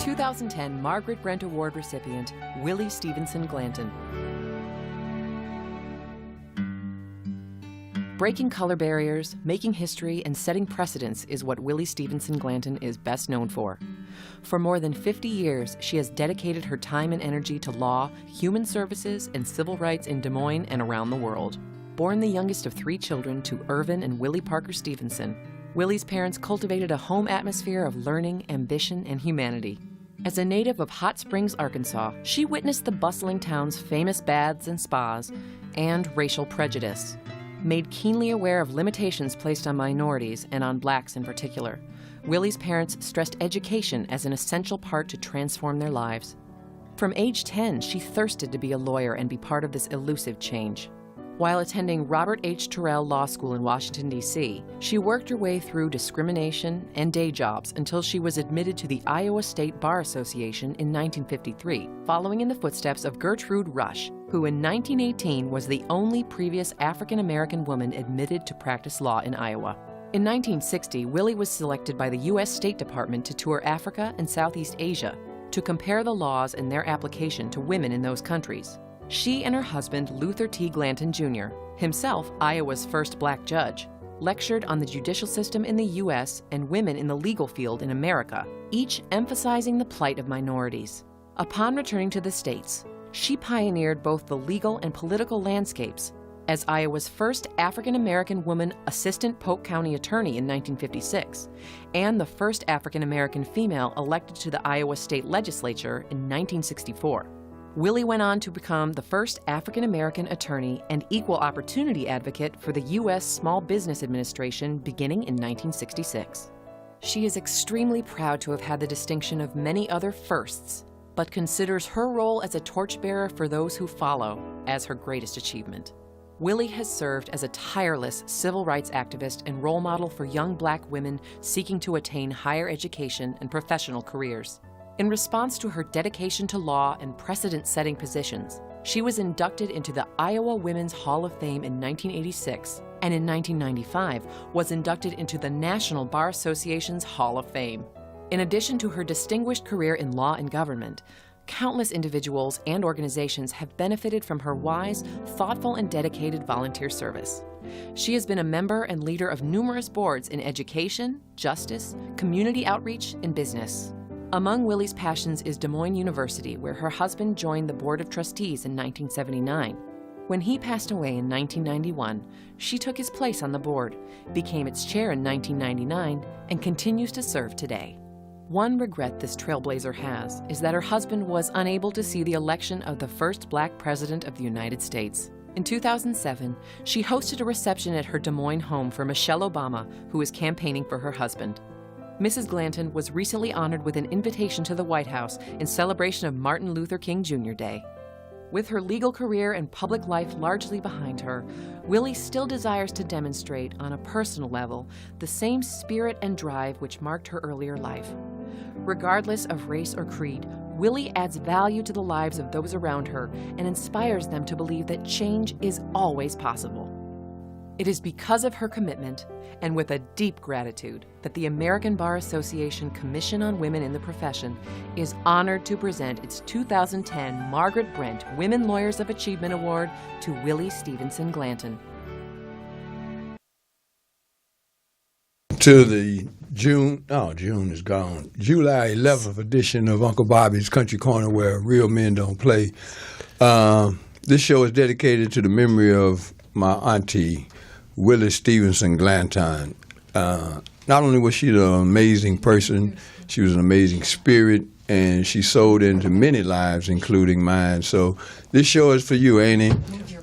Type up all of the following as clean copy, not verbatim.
2010 Margaret Brent Award recipient, Willie Stevenson Glanton. Breaking color barriers, making history, and setting precedents is what Willie Stevenson Glanton is best known for. For more than 50 years, she has dedicated her time and energy to law, human services, and civil rights in Des Moines and around the world. Born the youngest of 3 children to Irvin and Willie Parker Stevenson, Willie's parents cultivated a home atmosphere of learning, ambition, and humanity. As a native of Hot Springs, Arkansas, she witnessed the bustling town's famous baths and spas and racial prejudice. Made keenly aware of limitations placed on minorities and on blacks in particular, Willie's parents stressed education as an essential part to transform their lives. From age 10, she thirsted to be a lawyer and be part of this elusive change. While attending Robert H. Terrell Law School in Washington, D.C., she worked her way through discrimination and day jobs until she was admitted to the Iowa State Bar Association in 1953, following in the footsteps of Gertrude Rush, who in 1918 was the only previous African-American woman admitted to practice law in Iowa. In 1960, Willie was selected by the U.S. State Department to tour Africa and Southeast Asia to compare the laws and their application to women in those countries. She and her husband, Luther T. Glanton, Jr., himself Iowa's first black judge, lectured on the judicial system in the U.S. and women in the legal field in America, each emphasizing the plight of minorities. Upon returning to the States, she pioneered both the legal and political landscapes as Iowa's first African-American woman assistant Polk County attorney in 1956 and the first African-American female elected to the Iowa State Legislature in 1964. Willie went on to become the first African-American attorney and equal opportunity advocate for the U.S. Small Business Administration beginning in 1966. She is extremely proud to have had the distinction of many other firsts, but considers her role as a torchbearer for those who follow as her greatest achievement. Willie has served as a tireless civil rights activist and role model for young black women seeking to attain higher education and professional careers. In response to her dedication to law and precedent-setting positions, she was inducted into the Iowa Women's Hall of Fame in 1986, and in 1995 was inducted into the National Bar Association's Hall of Fame. In addition to her distinguished career in law and government, countless individuals and organizations have benefited from her wise, thoughtful, and dedicated volunteer service. She has been a member and leader of numerous boards in education, justice, community outreach, and business. Among Willie's passions is Des Moines University, where her husband joined the Board of Trustees in 1979. When he passed away in 1991, she took his place on the board, became its chair in 1999, and continues to serve today. One regret this trailblazer has is that her husband was unable to see the election of the first black president of the United States. In 2007, she hosted a reception at her Des Moines home for Michelle Obama, who is campaigning for her husband. Mrs. Glanton was recently honored with an invitation to the White House in celebration of Martin Luther King Jr. Day. With her legal career and public life largely behind her, Willie still desires to demonstrate, on a personal level, the same spirit and drive which marked her earlier life. Regardless of race or creed, Willie adds value to the lives of those around her and inspires them to believe that change is always possible. It is because of her commitment, and with a deep gratitude, that the American Bar Association Commission on Women in the Profession is honored to present its 2010 Margaret Brent Women Lawyers of Achievement Award to Willie Stevenson Glanton. To the June is gone, July 11th edition of Uncle Bobby's Country Corner, where real men don't play. This show is dedicated to the memory of my auntie, Willie Stevenson Glanton. Not only was she an amazing person, she was an amazing spirit, and she sold into many lives, including mine. So this show is for you, ain't it?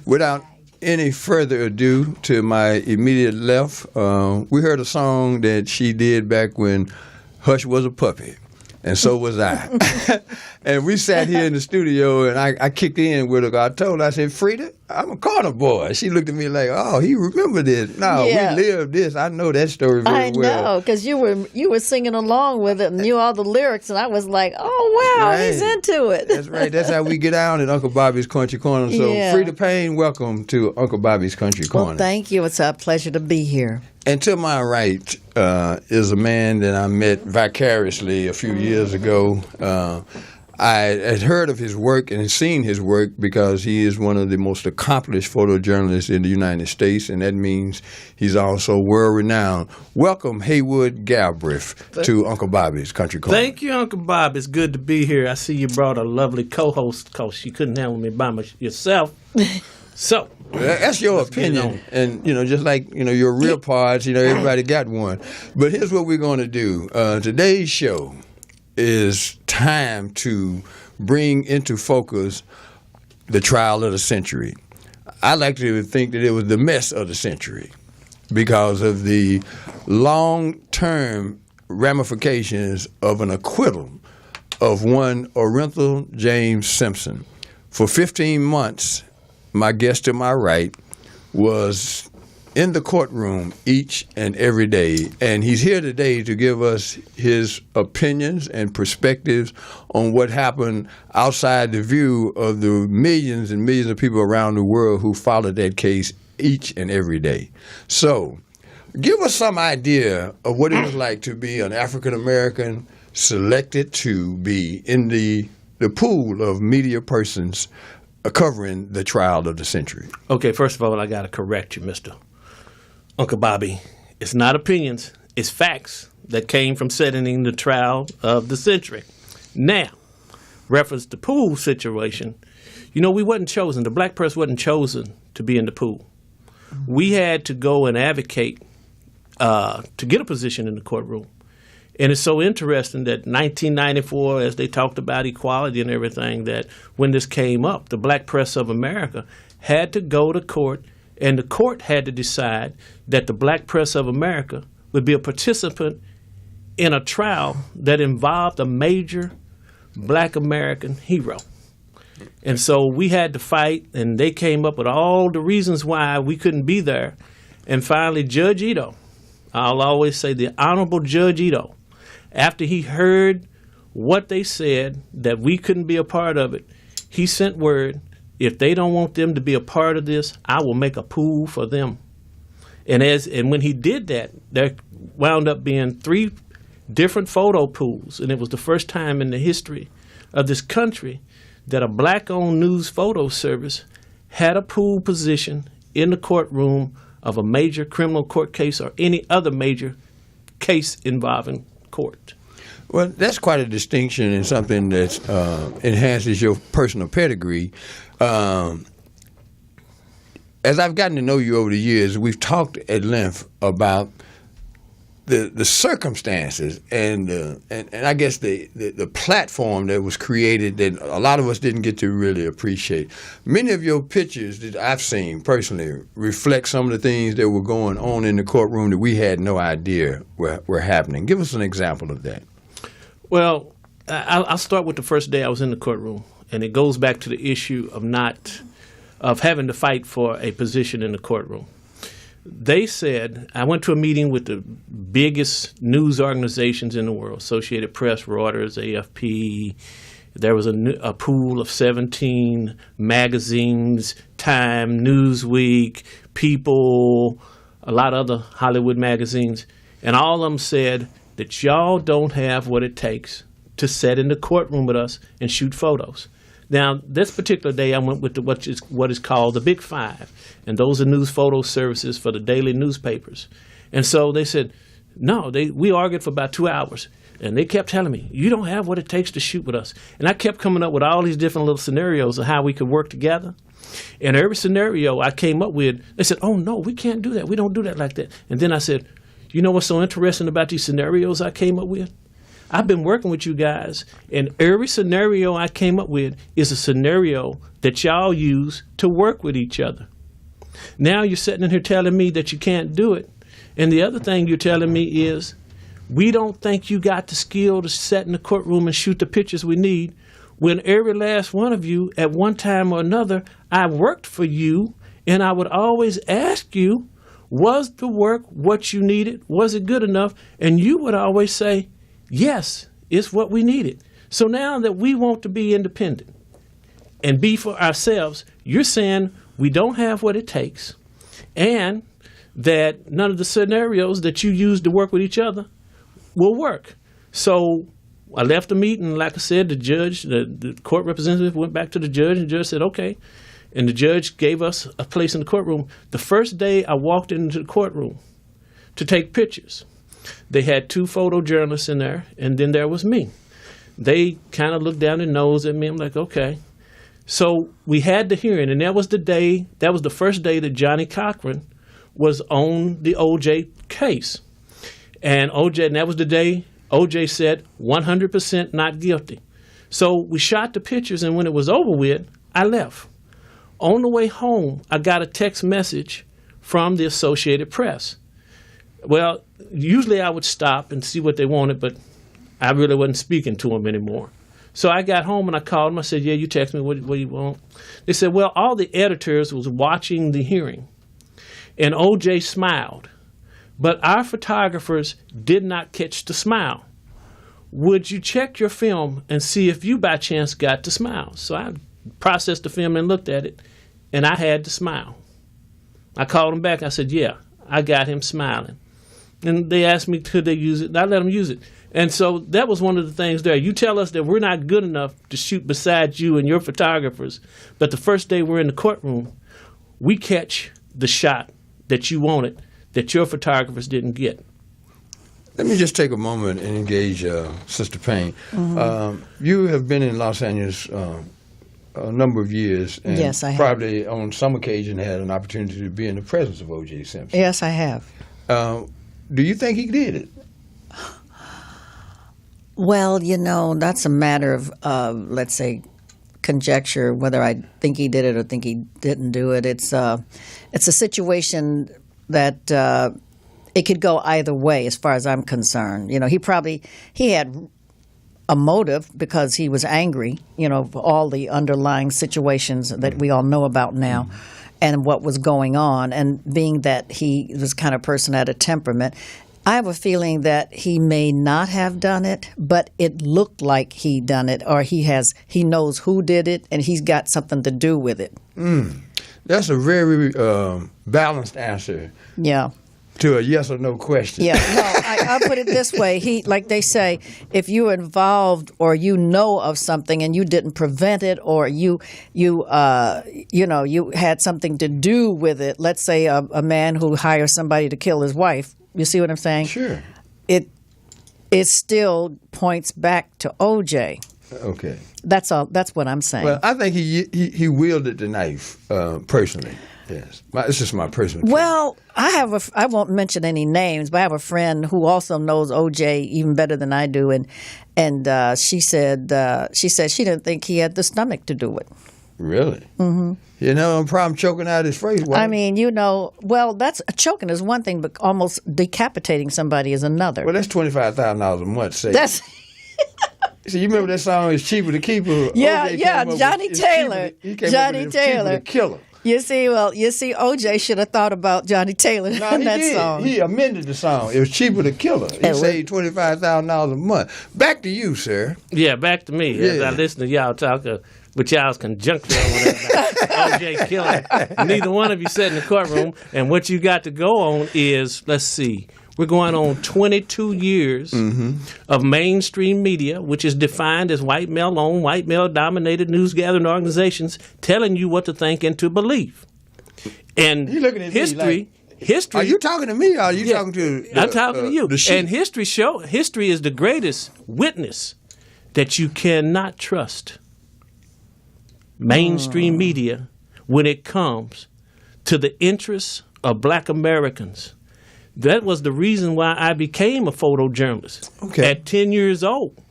Without any further ado, to my immediate left, we heard a song that she did back when Hush was a puppy, and so was I. And we sat here in the studio, and I kicked in with her. I told her, I said, Freda, I'm a corner boy. She looked at me like, oh, he remembered this. No, Yeah. we lived this. I know that story very well. I know, because you were singing along with it and knew all the lyrics, and I was like, oh, wow, Right. he's into it. That's right. That's how we get down at Uncle Bobby's Country Corner. So, Yeah. Freda Payne, welcome to Uncle Bobby's Country Corner. Well, thank you. It's a pleasure to be here. And to my right is a man that I met vicariously a few years ago. I had heard of his work and had seen his work because he is one of the most accomplished photojournalists in the United States, and that means he's also world-renowned. Welcome, Haywood Galbreath, to Uncle Bobby's Country Corner. Thank you, Uncle Bob. It's good to be here. I see you brought a lovely co-host because you couldn't handle me by yourself. So that's your opinion, and just like your real parts, everybody got one. But here's what we're going to do. Today's show is time to bring into focus the trial of the century. I like to think that it was the mess of the century because of the long-term ramifications of an acquittal of one Orenthal James Simpson. For 15 months, my guest to my right was in the courtroom each and every day, and he's here today to give us his opinions and perspectives on what happened outside the view of the millions and millions of people around the world who followed that case each and every day. So, give us some idea of what it was like to be an African American selected to be in the pool of media persons covering the trial of the century. Okay, first of all, I got to correct you, Mr. Uncle Bobby. It's not opinions, it's facts that came from settling the trial of the century. Now, reference the pool situation, we wasn't chosen. The black press wasn't chosen to be in the pool. We had to go and advocate to get a position in the courtroom. And it's so interesting that 1994, as they talked about equality and everything, that when this came up, the black press of America had to go to court, and the court had to decide that the black press of America would be a participant in a trial that involved a major black American hero. And so we had to fight, and they came up with all the reasons why we couldn't be there. And finally, Judge Ito, I'll always say the Honorable Judge Ito, after he heard what they said, that we couldn't be a part of it, he sent word, if they don't want them to be a part of this, I will make a pool for them. And when he did that, there wound up being 3 different photo pools, and it was the first time in the history of this country that a black-owned news photo service had a pool position in the courtroom of a major criminal court case or any other major case involving court. Well, that's quite a distinction and something that enhances your personal pedigree. As I've gotten to know you over the years, we've talked at length about the circumstances and I guess the platform that was created that a lot of us didn't get to really appreciate. Many of your pictures that I've seen personally reflect some of the things that were going on in the courtroom that we had no idea were happening. Give us an example of that. Well, I'll start with the first day I was in the courtroom, and it goes back to the issue of having to fight for a position in the courtroom. They said, I went to a meeting with the biggest news organizations in the world, Associated Press, Reuters, AFP. There was a pool of 17 magazines, Time, Newsweek, People, a lot of other Hollywood magazines, and all of them said that y'all don't have what it takes to sit in the courtroom with us and shoot photos. Now, this particular day, I went with what is called the Big Five, and those are news photo services for the daily newspapers. And so they said, no, we argued for about 2 hours, and they kept telling me, you don't have what it takes to shoot with us. And I kept coming up with all these different little scenarios of how we could work together. And every scenario I came up with, they said, oh, no, we can't do that. We don't do that like that. And then I said, you know what's so interesting about these scenarios I came up with? I've been working with you guys, and every scenario I came up with is a scenario that y'all use to work with each other. Now you're sitting in here telling me that you can't do it. And the other thing you're telling me is, we don't think you got the skill to sit in the courtroom and shoot the pictures we need, when every last one of you, at one time or another, I worked for you, and I would always ask you, was the work what you needed? Was it good enough? And you would always say, yes, it's what we needed. So now that we want to be independent and be for ourselves, you're saying we don't have what it takes, and that none of the scenarios that you use to work with each other will work. So I left the meeting. Like I said, the judge, the court representative went back to the judge, and the judge said, okay. And the judge gave us a place in the courtroom. The first day I walked into the courtroom to take pictures, they had 2 photojournalists in there, and then there was me. They kind of looked down their nose at me. I'm like, okay. So we had the hearing, and that was the first day that Johnny Cochran was on the O.J. case. And that was the day O.J. said 100% not guilty. So we shot the pictures, and when it was over with, I left. On the way home, I got a text message from the Associated Press. Well, usually I would stop and see what they wanted, but I really wasn't speaking to them anymore. So I got home and I called them. I said, yeah, you text me. What do you want? They said, well, all the editors was watching the hearing, and O.J. smiled, but our photographers did not catch the smile. Would you check your film and see if you by chance got the smile? So I processed the film and looked at it, and I had the smile. I called him back. I said, yeah, I got him smiling. And they asked me, could they use it? I let them use it. And so that was one of the things there. You tell us that we're not good enough to shoot beside you and your photographers, but the first day we're in the courtroom, we catch the shot that you wanted that your photographers didn't get. Let me just take a moment and engage Sister Payne. You have been in Los Angeles a number of years, and yes, I have. Probably on some occasion had an opportunity to be in the presence of O.J. Simpson. Yes, I have. Do you think he did it? Well, that's a matter of, let's say, conjecture, whether I think he did it or think he didn't do it. It's a situation that it could go either way as far as I'm concerned. He had a motive because he was angry, for all the underlying situations that we all know about now and what was going on. And being that he was kind of person had a temperament, I have a feeling that he may not have done it, but it looked like he done it, or he knows who did it, and he's got something to do with it. That's a very balanced answer. Yeah. To a yes or no question. Yeah, no, I'll put it this way. Like they say, if you're involved or you know of something and you didn't prevent it, or you had something to do with it. Let's say a man who hires somebody to kill his wife. You see what I'm saying? Sure. It still points back to O.J. Okay. That's all. That's what I'm saying. Well, I think he wielded the knife personally. Yes, it's just my personal opinion. Well, I won't mention any names, but I have a friend who also knows O.J. even better than I do, and she said she didn't think he had the stomach to do it. Really? Mm-hmm. No problem choking out his face. I mean, well, that's choking is one thing, but almost decapitating somebody is another. Well, that's $25,000 a month. Say. That's. So you remember that song? It's cheaper to keep her. Yeah, Johnny Taylor. Johnny Taylor, cheaper to kill her. You see, O.J. should have thought about Johnny Taylor in that song. He amended the song. It was cheaper to kill her. He saved $25,000 a month. Back to you, sir. Yeah, back to me. As I listen to y'all talk with y'all's conjuncture about O.J. killing. Neither one of you sat in the courtroom, and what you got to go on is, let's see, we're going on 22 years of mainstream media, which is defined as white male-owned, white male-dominated news-gathering organizations telling you what to think and to believe. And history. Are you talking to me or are you talking to I'm talking to you. And history is the greatest witness that you cannot trust mainstream media when it comes to the interests of black Americans. That was the reason why I became a photojournalist at 10 years old.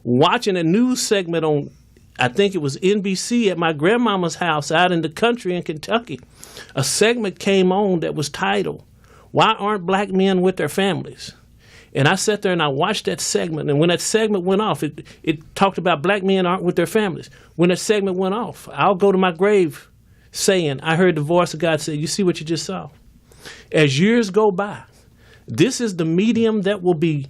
Watching a news segment on, I think it was NBC at my grandmama's house out in the country in Kentucky. A segment came on that was titled, "Why Aren't Black Men with Their Families?" And I sat there and I watched that segment. And when that segment went off, it talked about black men aren't with their families. When that segment went off, I'll go to my grave saying, I heard the voice of God say, you see what you just saw? As years go by, this is the medium that will be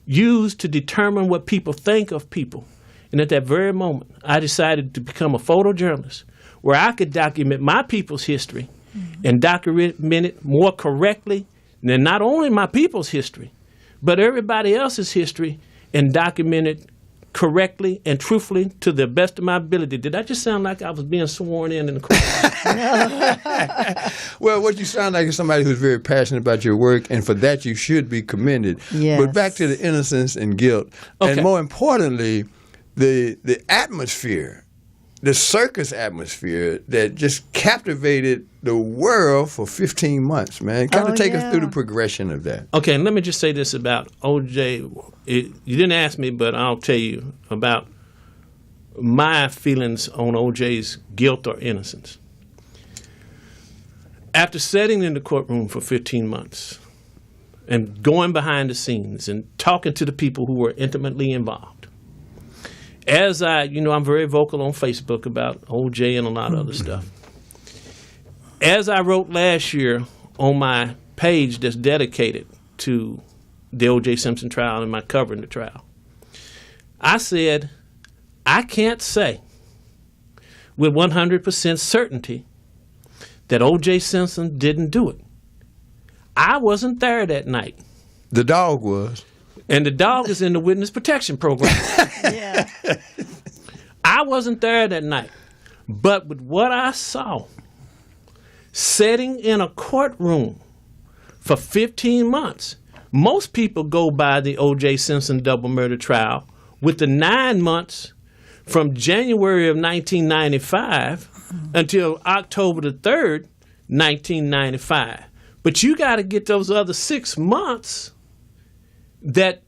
used to determine what people think of people. And at that very moment, I decided to become a photojournalist where I could document my people's history and document it more correctly than not only my people's history, but everybody else's history, and document it correctly and truthfully to the best of my ability. Did that just sound like I was being sworn in the court? Well, what you sound like is somebody who's very passionate about your work, and for that you should be commended. Yes. But back to the innocence and guilt, Okay. and more importantly, the atmosphere, the circus atmosphere that just captivated the world for 15 months, man. Kind of take us through the progression of that. Okay, and let me just say this about O.J. You didn't ask me, but I'll tell you about my feelings on O.J.'s guilt or innocence. After sitting in the courtroom for 15 months and going behind the scenes and talking to the people who were intimately involved, as I'm very vocal on Facebook about O.J. and a lot of other stuff. As I wrote last year on my page that's dedicated to the O.J. Simpson trial and my covering the trial, I said, I can't say with 100% certainty that O.J. Simpson didn't do it. I wasn't there that night. The dog was. And the dog is in the witness protection program. Yeah. I wasn't there that night. But with what I saw, sitting in a courtroom for 15 months, most people go by the O.J. Simpson double murder trial with the 9 months from January of 1995 until October the 3rd, 1995. But you got to get those other 6 months that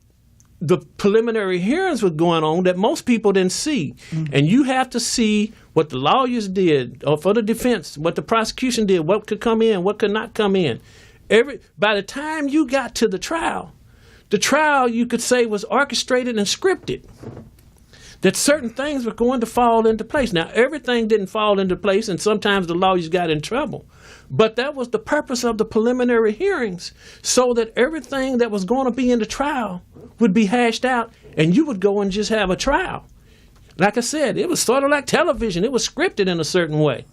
the preliminary hearings were going on that most people didn't see. Mm-hmm. And you have to see what the lawyers did, or for the defense, what the prosecution did, what could come in, what could not come in. By the time you got to the trial you could say was orchestrated and scripted, that certain things were going to fall into place. Now, everything didn't fall into place, and sometimes the lawyers got in trouble. But that was the purpose of the preliminary hearings, so that everything that was going to be in the trial would be hashed out, and you would go and just have a trial. Like I said, it was sort of like television. It was scripted in a certain way.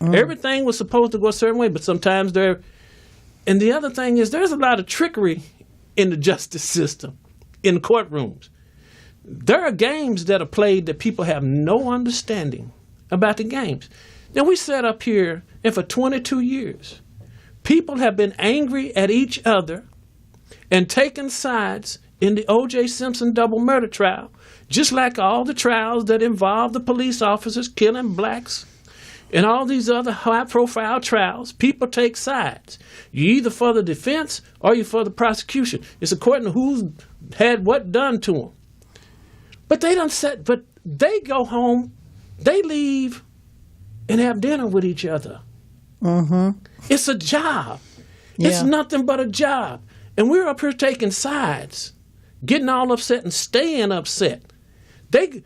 Everything was supposed to go a certain way, but sometimes and the other thing is there's a lot of trickery in the justice system, in courtrooms. There are games that are played that people have no understanding about the games. Now, we sat up here, and for 22 years, people have been angry at each other and taken sides in the O.J. Simpson double murder trial, just like all the trials that involve the police officers killing blacks and all these other high-profile trials. People take sides. You're either for the defense or you're for the prosecution. It's according to who's had what done to them. But they go home, they leave, and have dinner with each other. Mm-hmm. It's a job. Yeah. It's nothing but a job. And we're up here taking sides, getting all upset and staying upset.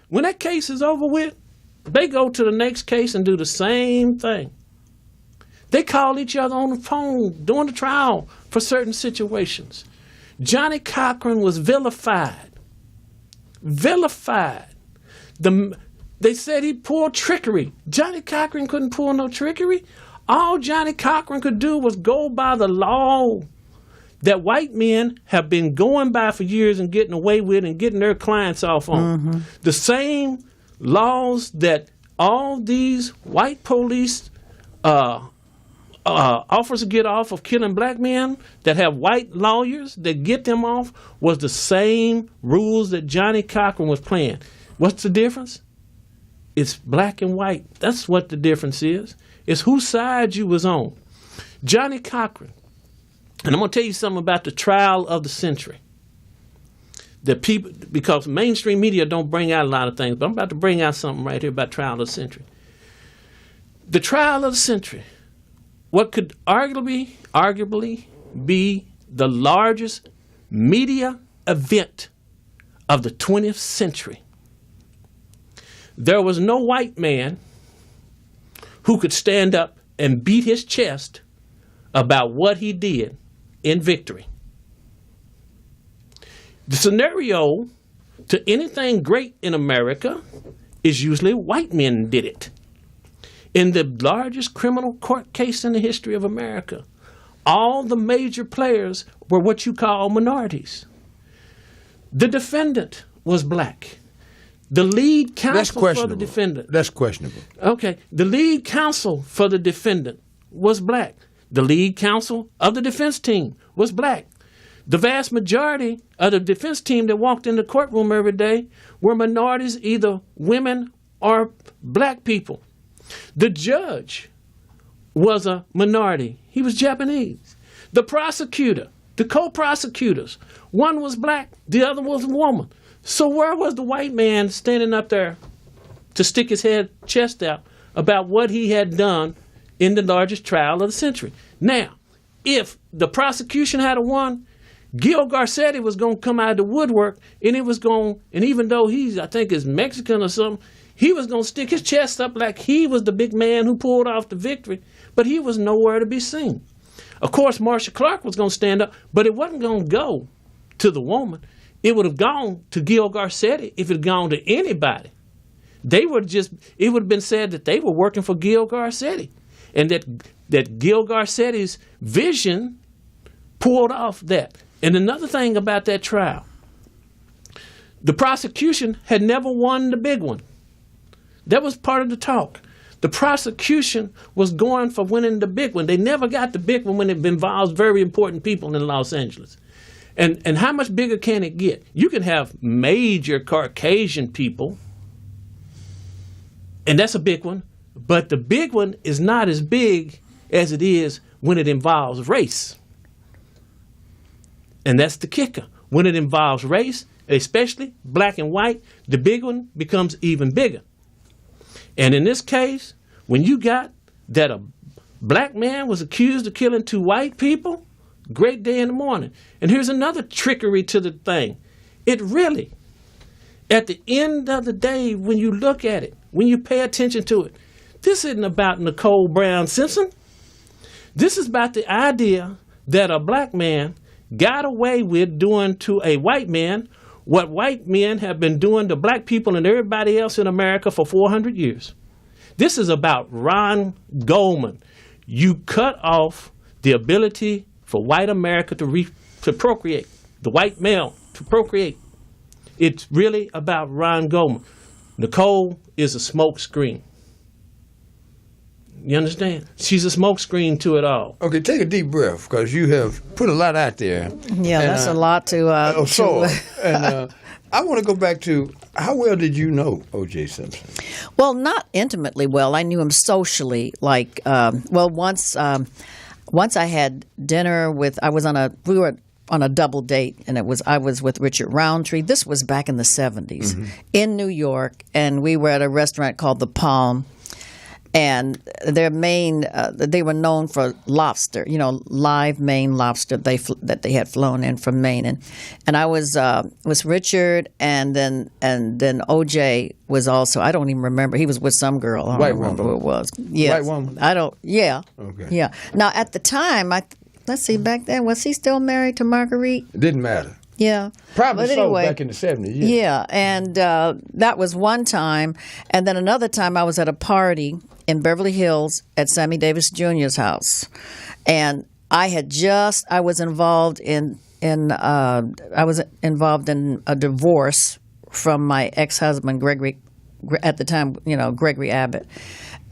When that case is over with, they go to the next case and do the same thing. They call each other on the phone during the trial for certain situations. Johnny Cochran was vilified. They said he pulled trickery. Johnny Cochran couldn't pull no trickery. All Johnny Cochran could do was go by the law that white men have been going by for years and getting away with and getting their clients off on. Mm-hmm. The same laws that all these white police officers get off of killing black men, that have white lawyers that get them off, was the same rules that Johnny Cochran was playing. What's the difference? It's black and white. That's what the difference is. It's whose side you was on. Johnny Cochran. And I'm going to tell you something about the trial of the century. Because mainstream media don't bring out a lot of things, but I'm about to bring out something right here about trial of the century. The trial of the century, what could arguably be the largest media event of the 20th century. There was no white man who could stand up and beat his chest about what he did in victory. The scenario to anything great in America is usually white men did it. In the largest criminal court case in the history of America, all the major players were what you call minorities. The defendant was black. The lead counsel for the defendant. That's questionable. Okay. The lead counsel for the defendant was black. The lead counsel of the defense team was black. The vast majority of the defense team that walked in the courtroom every day were minorities, either women or black people. The judge was a minority. He was Japanese. The prosecutor, the co-prosecutors, one was black, the other was a woman. So where was the white man standing up there to stick his chest out about what he had done in the largest trial of the century? Now, if the prosecution had won, Gil Garcetti was going to come out of the woodwork, and even though I think is Mexican or something, he was going to stick his chest up like he was the big man who pulled off the victory, but he was nowhere to be seen. Of course, Marcia Clark was going to stand up, but it wasn't going to go to the woman. It would have gone to Gil Garcetti if it had gone to anybody. It would have been said that they were working for Gil Garcetti, and that Gil Garcetti's vision pulled off that. And another thing about that trial, the prosecution had never won the big one. That was part of the talk. The prosecution was going for winning the big one. They never got the big one when it involves very important people in Los Angeles. And how much bigger can it get? You can have major Caucasian people, and that's a big one, but the big one is not as big as it is when it involves race. And that's the kicker. When it involves race, especially black and white, the big one becomes even bigger. And in this case, when you got that a black man was accused of killing 2 white people, great day in the morning. And here's another trickery to the thing. It really, at the end of the day, when you look at it, when you pay attention to it, this isn't about Nicole Brown Simpson. This is about the idea that a black man got away with doing to a white man what white men have been doing to black people and everybody else in America for 400 years. This is about Ron Goldman. You cut off the ability for white America to procreate, the white male to procreate. It's really about Ron Goldman. Nicole is a smoke screen. You understand? She's a smoke screen to it all. Okay, take a deep breath, because you have put a lot out there. Yeah, and, that's a lot to... I want to go back to, how well did you know O.J. Simpson? Well, not intimately well. I knew him socially. Once I had dinner with... we were on a double date, and I was with Richard Roundtree. This was back in the 70s in New York, and we were at a restaurant called The Palm. And their they were known for lobster, live Maine lobster that they had flown in from Maine. And I was Richard, and then OJ was also. I don't even remember. He was with some girl. I don't remember who it was. Yes. White woman. I don't. Yeah. Okay. Yeah. Now at the time, let's see. Back then, was he still married to Marguerite? It didn't matter. Yeah. Probably but so anyway, back in the 70s. Yeah, and that was one time. And then another time I was at a party in Beverly Hills at Sammy Davis Jr.'s house. And I was involved in a divorce from my ex-husband, Gregory, at the time, Gregory Abbott.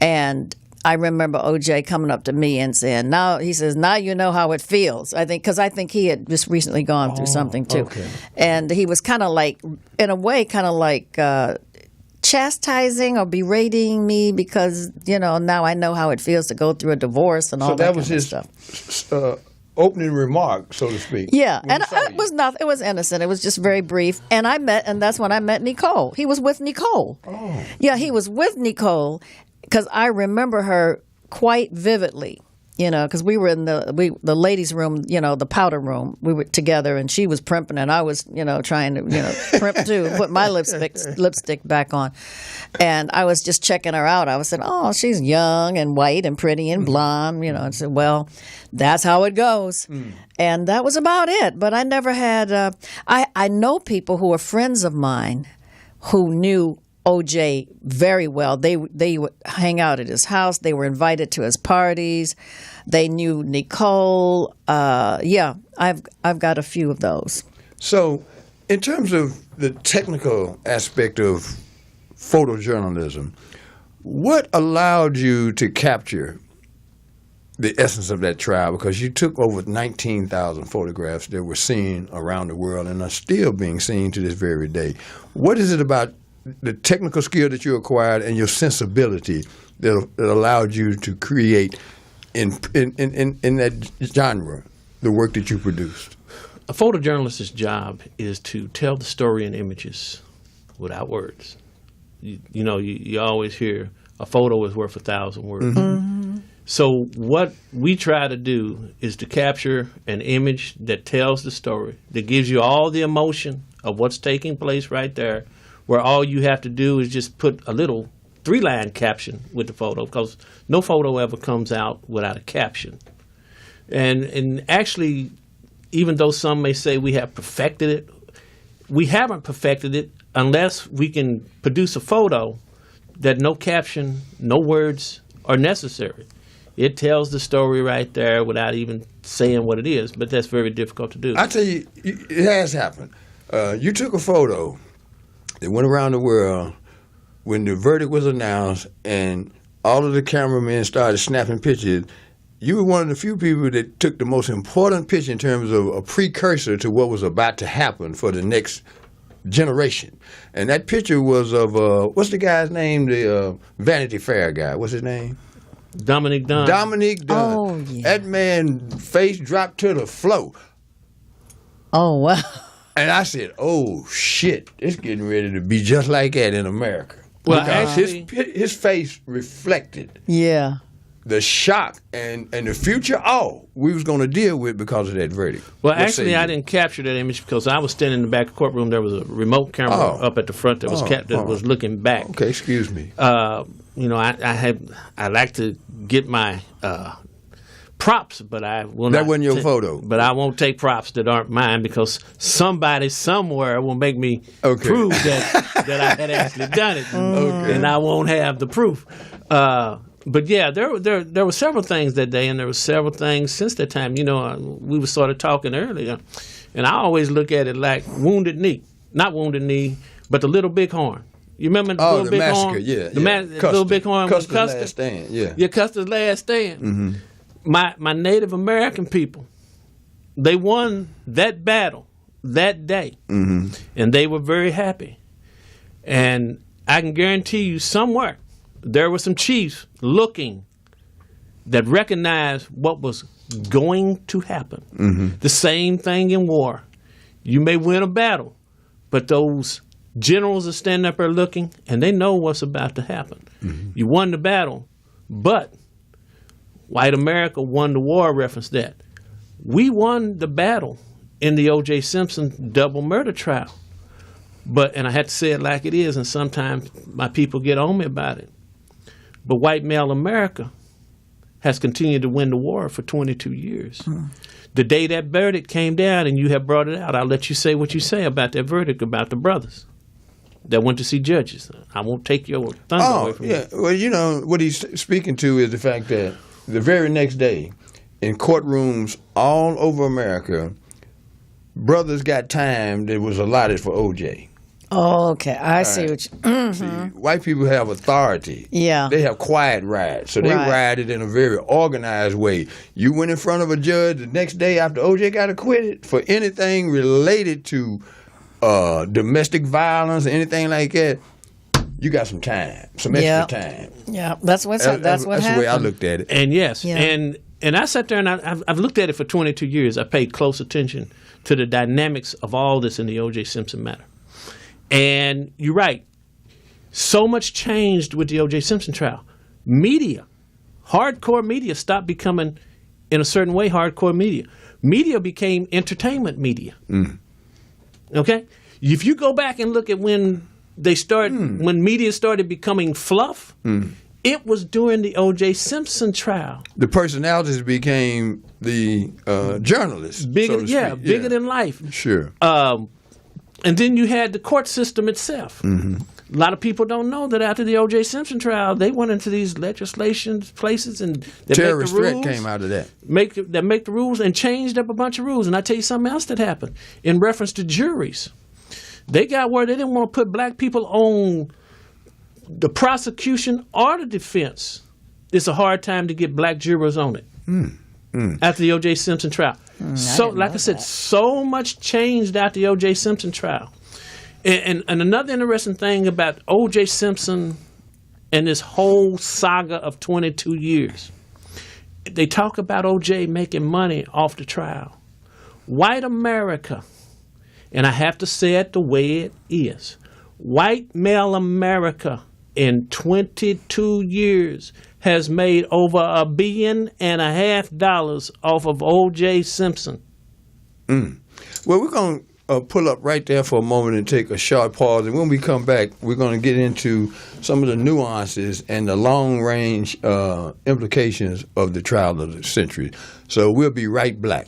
And I remember OJ coming up to me and saying, now you know how it feels. I think he had just recently gone through something too. Okay. And he was kind of like, in a way, chastising or berating me because, now I know how it feels to go through a divorce and all that kind of stuff. So that was his opening remark, so to speak. Yeah, and it was nothing. It was innocent. It was just very brief. And that's when I met Nicole. He was with Nicole. Oh. Yeah, he was with Nicole. Because I remember her quite vividly, because we were in the ladies' room, the powder room. We were together, and she was primping, and I was, trying to, primp too, put my lipstick back on. And I was just checking her out. I was saying, oh, she's young and white and pretty and blonde, I said, well, that's how it goes. And that was about it. But I never had, I know people who are friends of mine who knew O.J. very well. They would hang out at his house. They were invited to his parties. They knew Nicole. Yeah, I've got a few of those. So, in terms of the technical aspect of photojournalism, what allowed you to capture the essence of that trial? Because you took over 19,000 photographs that were seen around the world and are still being seen to this very day. What is it about the technical skill that you acquired and your sensibility that allowed you to create in that genre the work that you produced? A photojournalist's job is to tell the story in images without words. You always hear a photo is worth 1,000 words. Mm-hmm. So what we try to do is to capture an image that tells the story, that gives you all the emotion of what's taking place right there, where all you have to do is just put a little 3-line caption with the photo, because no photo ever comes out without a caption. And actually, even though some may say we have perfected it, we haven't perfected it unless we can produce a photo that no caption, no words are necessary. It tells the story right there without even saying what it is, but that's very difficult to do. I tell you, it has happened. You took a photo that went around the world when the verdict was announced and all of the cameramen started snapping pictures. You were one of the few people that took the most important picture in terms of a precursor to what was about to happen for the next generation. And that picture was of, what's the guy's name? The Vanity Fair guy. What's his name? Dominique Dunn. Dominique Dunn. Oh, yeah. That man's face dropped to the floor. Oh, wow. And I said, oh, shit, it's getting ready to be just like that in America. Well, because actually, his face reflected Yeah. the shock and the future we was going to deal with because of that verdict. Well, actually, I didn't capture that image because I was standing in the back of the courtroom. There was a remote camera up at the front that was looking back. Okay, excuse me. I like to get my props, but I will not. That wasn't your photo. But I won't take props that aren't mine because somebody somewhere will make me prove that I had actually done it, and I won't have the proof. But yeah, there were several things that day, and there were several things since that time. We were sort of talking earlier, and I always look at it like Wounded Knee, not Wounded Knee, but the Little Bighorn. You remember the Little Bighorn? Massacre, yeah. Little Bighorn was Custer's Last Stand, yeah. Yeah, Custer's Last Stand. Mm-hmm. My Native American people, they won that battle that day, and they were very happy. And I can guarantee you somewhere there were some chiefs looking that recognized what was going to happen. Mm-hmm. The same thing in war. You may win a battle, but those generals are standing up there looking, and they know what's about to happen. Mm-hmm. You won the battle, but white America won the war, reference that. We won the battle in the O.J. Simpson double murder trial. And I had to say it like it is, and sometimes my people get on me about it. But white male America has continued to win the war for 22 years. The day that verdict came down and you have brought it out, I'll let you say what you say about that verdict about the brothers that went to see judges. I won't take your thunder away from you. Well, what he's speaking to is the fact that the very next day in courtrooms all over America, brothers got time that was allotted for O.J. Oh, okay. I see what you... See, white people have authority. Yeah. They have quiet rides. So they ride it in a very organized way. You went in front of a judge the next day after O.J. got acquitted for anything related to domestic violence or anything like that, you got some time, some extra time. Yeah, that's what happened. That's the way I looked at it. And yes, and I sat there and I've looked at it for 22 years. I paid close attention to the dynamics of all this in the O.J. Simpson matter. And you're right. So much changed with the O.J. Simpson trial. Media, hardcore media stopped becoming, in a certain way, hardcore media. Media became entertainment media. Okay? If you go back and look at when when media started becoming fluff, it was during the O.J. Simpson trial. The personalities became the journalists. Bigger than life. Sure. And then you had the court system itself. A lot of people don't know that after the O.J. Simpson trial, they went into these legislation places and they Terrorist make the threat rules, came out of that. make the rules and changed up a bunch of rules. And I tell you something else that happened in reference to juries. They got where they didn't want to put black people on the prosecution or the defense. It's a hard time to get black jurors on it after the O.J. Simpson trial. So, like I said, so much changed after the O.J. Simpson trial. And another interesting thing about O.J. Simpson and this whole saga of 22 years, they talk about O.J. making money off the trial. White America, and I have to say it the way it is, white male America in 22 years has made over $1.5 billion off of O.J. Simpson. Well, we're going to pull up right there for a moment and take a short pause. And when we come back, we're going to get into some of the nuances and the long-range implications of the trial of the century. So we'll be right back.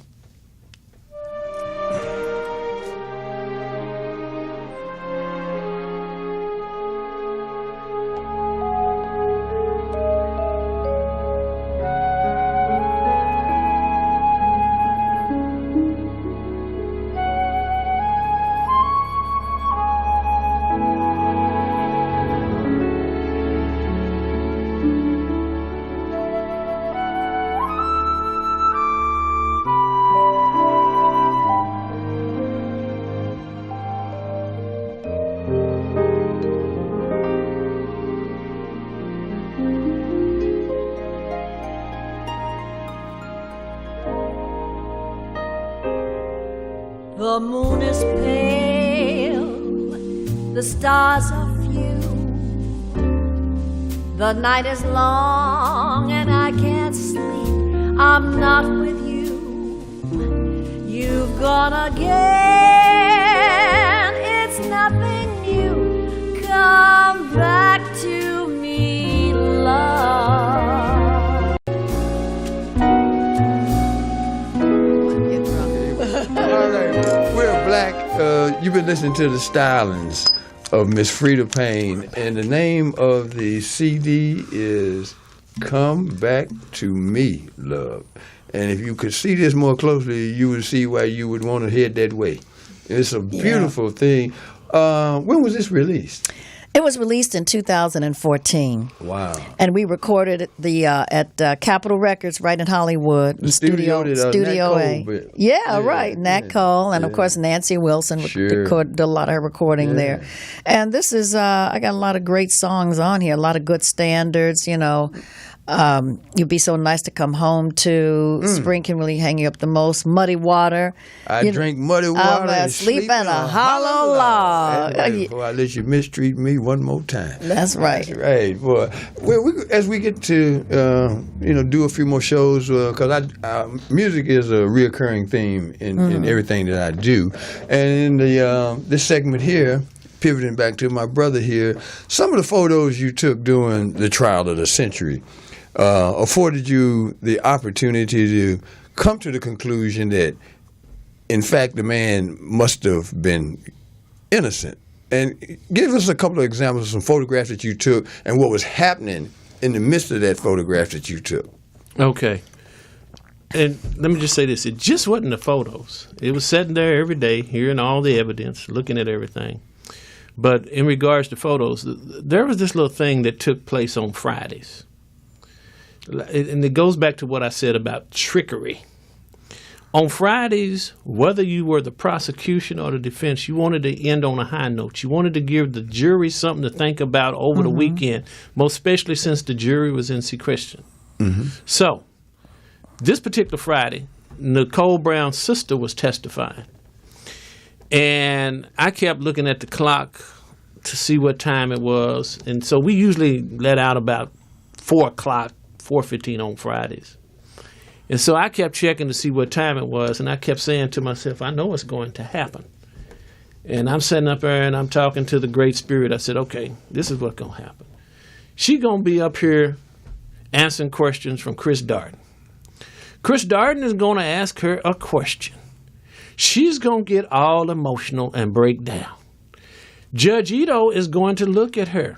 The moon is pale, the stars are few, the night is long and I can't sleep. I'm not with you. You've gone again, it's nothing new. Come back to me, love. All right, we're black. You've been listening to the stylings of Miss Freda Payne, and the name of the CD is "Come Back to Me, Love." And if you could see this more closely, you would see why you would want to head that way. It's a beautiful thing. When was this released? It was released in 2014. Wow. And we recorded the at Capitol Records right in Hollywood. The studio that, Studio Nat A. Cole built. Yeah, right. Nat Cole. And, of course, Nancy Wilson did a lot of her recording there. And this is, I got a lot of great songs on here, a lot of good standards, you know. You'd Be So Nice to Come Home To. Spring Can Really Hang You Up the Most. Muddy Water. I drink muddy water and sleep in a hollow log. Before I let you mistreat me one more time. That's right. That's right, boy. As we get to do a few more shows, because music is a reoccurring theme in everything that I do, and in this segment here, pivoting back to my brother here, some of the photos you took during the trial of the century afforded you the opportunity to come to the conclusion that, in fact, the man must have been innocent. And give us a couple of examples of some photographs that you took and what was happening in the midst of that photograph that you took. Okay. And let me just say this. It just wasn't the photos. It was sitting there every day, hearing all the evidence, looking at everything. But in regards to photos, there was this little thing that took place on Fridays. And it goes back to what I said about trickery. On Fridays, whether you were the prosecution or the defense, you wanted to end on a high note. You wanted to give the jury something to think about over the weekend, most especially since the jury was in sequestration. So, this particular Friday, Nicole Brown's sister was testifying. And I kept looking at the clock to see what time it was. And so we usually let out about 4 o'clock, 4:15 on Fridays. And so I kept checking to see what time it was, and I kept saying to myself, I know it's going to happen. And I'm sitting up there, and I'm talking to the Great Spirit. I said, okay, this is what's going to happen. She's going to be up here answering questions from Chris Darden. Chris Darden is going to ask her a question. She's going to get all emotional and break down. Judge Ito is going to look at her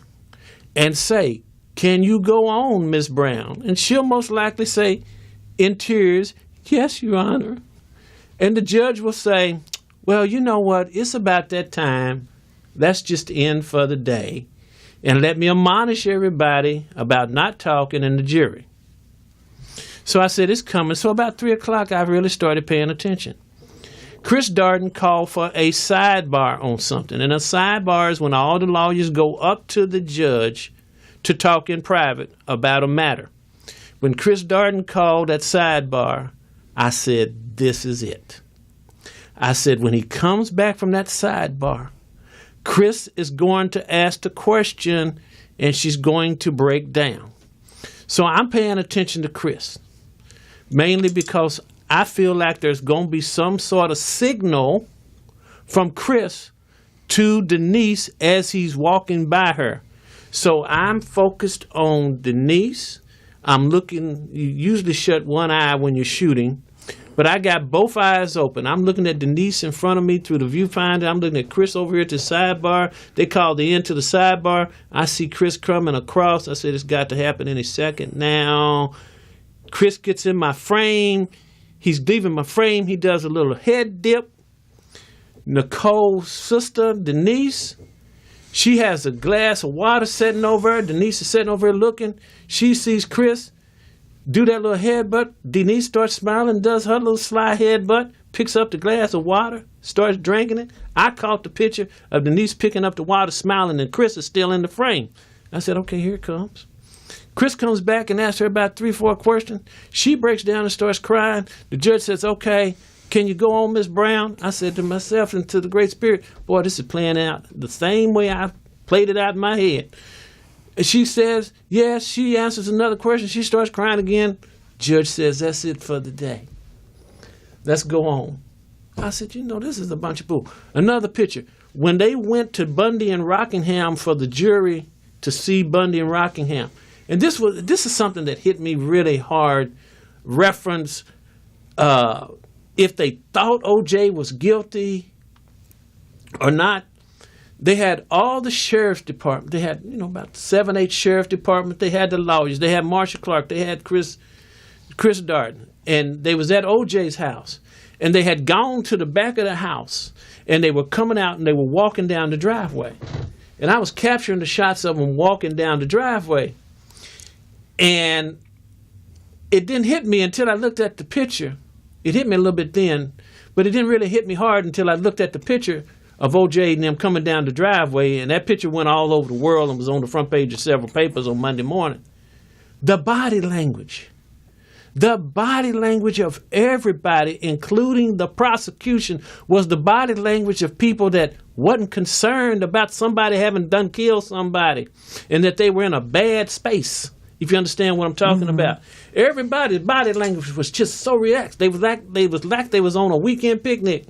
and say, "Can you go on, Miss Brown?" And she'll most likely say, in tears, "Yes, Your Honor." And the judge will say, "Well, you know what? It's about that time. Let's just end for the day. And let me admonish everybody about not talking in the jury." So I said, it's coming. So about 3 o'clock, I really started paying attention. Chris Darden called for a sidebar on something. And a sidebar is when all the lawyers go up to the judge to talk in private about a matter. When Chris Darden called that sidebar, I said, this is it. I said, when he comes back from that sidebar, Chris is going to ask the question and she's going to break down. So I'm paying attention to Chris, mainly because I feel like there's going to be some sort of signal from Chris to Denise as he's walking by her. So I'm focused on Denise. I'm looking, you usually shut one eye when you're shooting, but I got both eyes open. I'm looking at Denise in front of me through the viewfinder. I'm looking at Chris over here at the sidebar. They called the end to the sidebar. I see Chris coming across. I said, it's got to happen any second now. Chris gets in my frame. He's leaving my frame. He does a little head dip. Nicole's sister, Denise, she has a glass of water sitting over her. Denise is sitting over here looking. She sees Chris do that little headbutt. Denise starts smiling, does her little sly headbutt, picks up the glass of water, starts drinking it. I caught the picture of Denise picking up the water, smiling, and Chris is still in the frame. I said, okay, here it comes. Chris comes back and asks her about 3-4 questions. She breaks down and starts crying. The judge says, okay, can you go on, Miss Brown? I said to myself and to the Great Spirit, boy, this is playing out the same way I played it out in my head. And she says, yes. She answers another question. She starts crying again. Judge says, that's it for the day. Let's go on. I said, you know, this is a bunch of bull. Another picture. When they went to Bundy and Rockingham for the jury to see Bundy and Rockingham, and this is something that hit me really hard, reference if they thought O.J. was guilty or not. They had all the sheriff's department. They had, about 7-8 sheriff department. They had the lawyers. They had Marshall Clark. They had Chris Darden. And they was at O.J.'s house. And they had gone to the back of the house. And they were coming out and they were walking down the driveway. And I was capturing the shots of them walking down the driveway. And it didn't hit me until I looked at the picture. It hit me a little bit then, but it didn't really hit me hard until I looked at the picture of O.J. and them coming down the driveway, and that picture went all over the world and was on the front page of several papers on Monday morning. The body language of everybody, including the prosecution, was the body language of people that wasn't concerned about somebody having done killed somebody and that they were in a bad space. If you understand what I'm talking about. Everybody's body language was just so relaxed. They was like they was on a weekend picnic.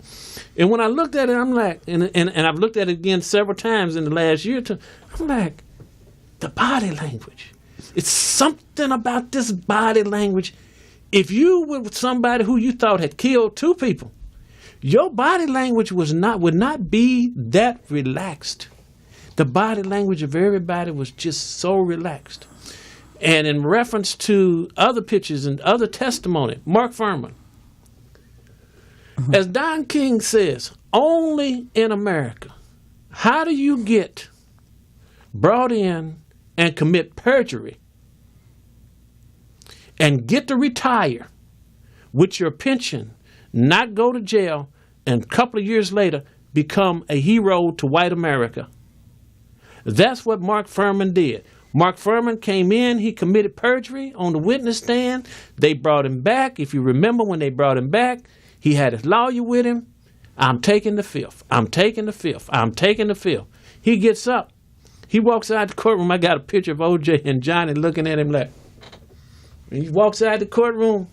And when I looked at it, I'm like, and I've looked at it again several times in the last year or two, I'm like, the body language. It's something about this body language. If you were with somebody who you thought had killed 2 people, your body language would not be that relaxed. The body language of everybody was just so relaxed. And in reference to other pictures and other testimony, Mark Furman, as Don King says, only in America, how do you get brought in and commit perjury and get to retire with your pension, not go to jail, and a couple of years later become a hero to white America? That's what Mark Furman did. Mark Furman came in, he committed perjury on the witness stand. They brought him back. If you remember when they brought him back, he had his lawyer with him. I'm taking the fifth. I'm taking the fifth. I'm taking the fifth. He gets up. He walks out the courtroom. I got a picture of O.J. and Johnny looking at him like, he walks out the courtroom.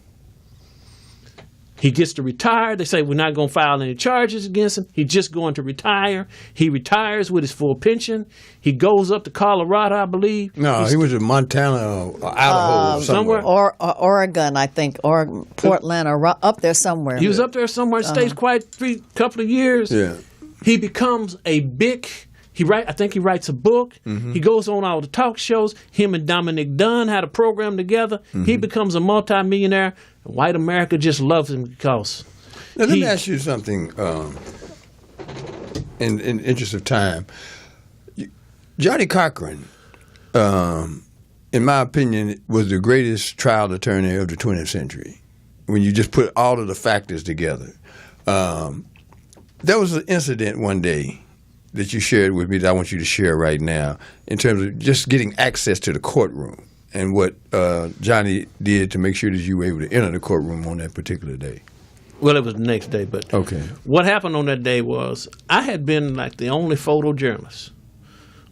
He gets to retire. They say, we're not going to file any charges against him. He's just going to retire. He retires with his full pension. He goes up to Colorado, I believe. No, he was in Montana or Idaho somewhere. Or Oregon, I think, or Portland, or up there somewhere. He was up there somewhere, stays quite couple of years. Yeah. He becomes a big I think he writes a book. He goes on all the talk shows. Him and Dominic Dunn had a program together. He becomes a multimillionaire. White America just loves him because. Now, let me ask you something. In interest of time, Johnnie Cochran, in my opinion, was the greatest trial attorney of the 20th century. When you just put all of the factors together, there was an incident one day that you shared with me that I want you to share right now in terms of just getting access to the courtroom and what Johnny did to make sure that you were able to enter the courtroom on that particular day. Well, it was the next day, but okay. What happened on that day was I had been like the only photojournalist,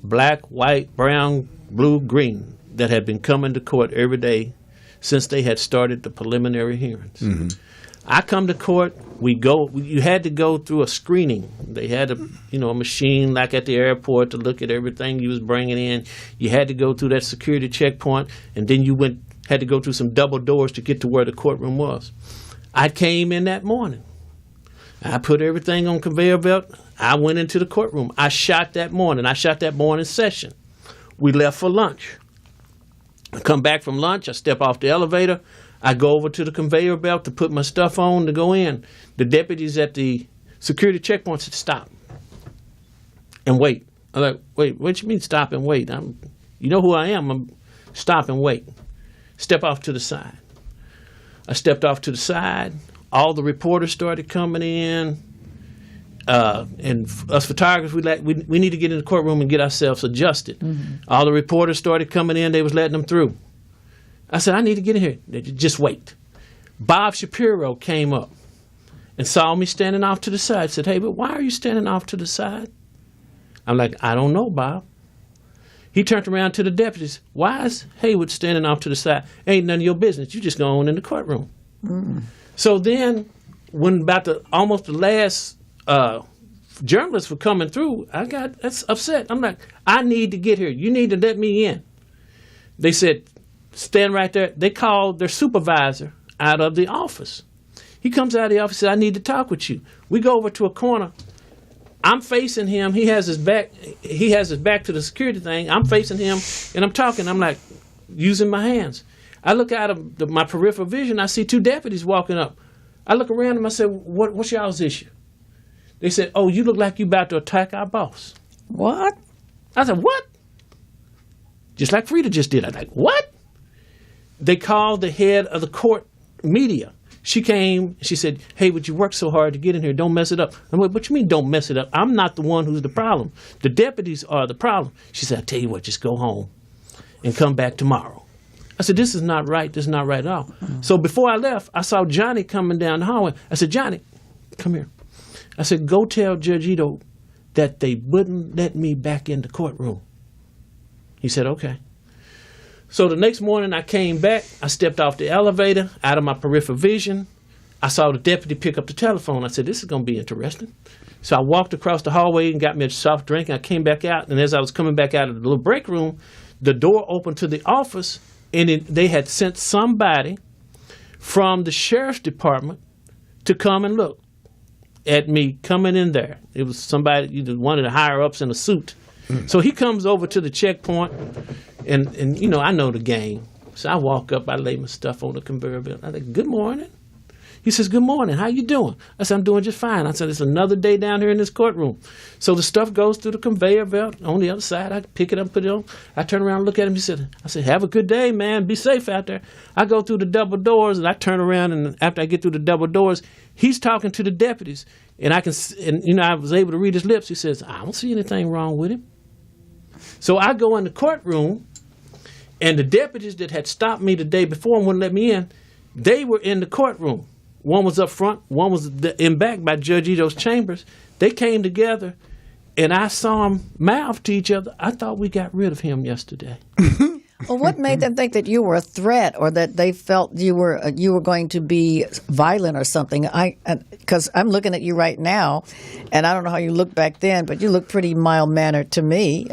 black, white, brown, blue, green, that had been coming to court every day since they had started the preliminary hearings. I come to court. You had to go through a screening. They had a machine like at the airport to look at everything you was bringing in. You had to go through that security checkpoint, and then you had to go through some double doors to get to where the courtroom was. I came in that morning. I put everything on conveyor belt. I went into the courtroom. I shot that morning. I shot that morning session. We left for lunch. I come back from lunch. I step off the elevator. I go over to the conveyor belt to put my stuff on to go in. The deputies at the security checkpoint said, stop and wait. I'm like, wait, what you mean stop and wait? You know who I am. I'm stop and wait. Step off to the side. I stepped off to the side. All the reporters started coming in. And us photographers, we need to get in the courtroom and get ourselves adjusted. All the reporters started coming in. They was letting them through. I said, I need to get in here. They said, just wait. Bob Shapiro came up and saw me standing off to the side. Said, hey, but why are you standing off to the side? I'm like, I don't know, Bob. He turned around to the deputies. Why is Haywood standing off to the side? Ain't none of your business. You just go on in the courtroom. So then, when about almost the last journalists were coming through, I got upset. I'm like, I need to get here. You need to let me in. They said, stand right there. They called their supervisor out of the office. He comes out of the office and said, I need to talk with you. We go over to a corner. I'm facing him. He has his back to the security thing. I'm facing him and I'm talking. I'm like using my hands. I look out of my peripheral vision. I see two deputies walking up. I look around them. I said, what's y'all's issue? They said, oh, you look like you about to attack our boss. What? I said, what? Just like Freda just did. I was like, what? They called the head of the court media. She came, she said, hey, would you work so hard to get in here? Don't mess it up. I'm like, what you mean don't mess it up? I'm not the one who's the problem. The deputies are the problem. She said, I tell you what, just go home and come back tomorrow. I said, this is not right. This is not right at all. So before I left, I saw Johnny coming down the hallway. I said, Johnny, come here. I said, go tell Judge Ito that they wouldn't let me back in the courtroom. He said, okay. So the next morning I came back, I stepped off the elevator, out of my peripheral vision. I saw the deputy pick up the telephone. I said, this is going to be interesting. So I walked across the hallway and got me a soft drink. And I came back out, and as I was coming back out of the little break room, the door opened to the office, and they had sent somebody from the sheriff's department to come and look at me coming in there. It was somebody, one of the higher-ups in a suit. So he comes over to the checkpoint, and you know, I know the game. So I walk up, I lay my stuff on the conveyor belt. I think, good morning. He says, good morning, how you doing? I said, I'm doing just fine. I said, it's another day down here in this courtroom. So the stuff goes through the conveyor belt on the other side. I pick it up, put it on. I turn around and look at him. I said, have a good day, man. Be safe out there. I go through the double doors, and I turn around, and after I get through the double doors, he's talking to the deputies. And I was able to read his lips. He says, I don't see anything wrong with him. So I go in the courtroom, and the deputies that had stopped me the day before and wouldn't let me in, they were in the courtroom. One was up front, one was in back by Judge Ito's chambers. They came together, and I saw them mouth to each other. I thought we got rid of him yesterday. Well, what made them think that you were a threat, or that they felt you were going to be violent or something? Because I'm looking at you right now, and I don't know how you looked back then, but you look pretty mild-mannered to me.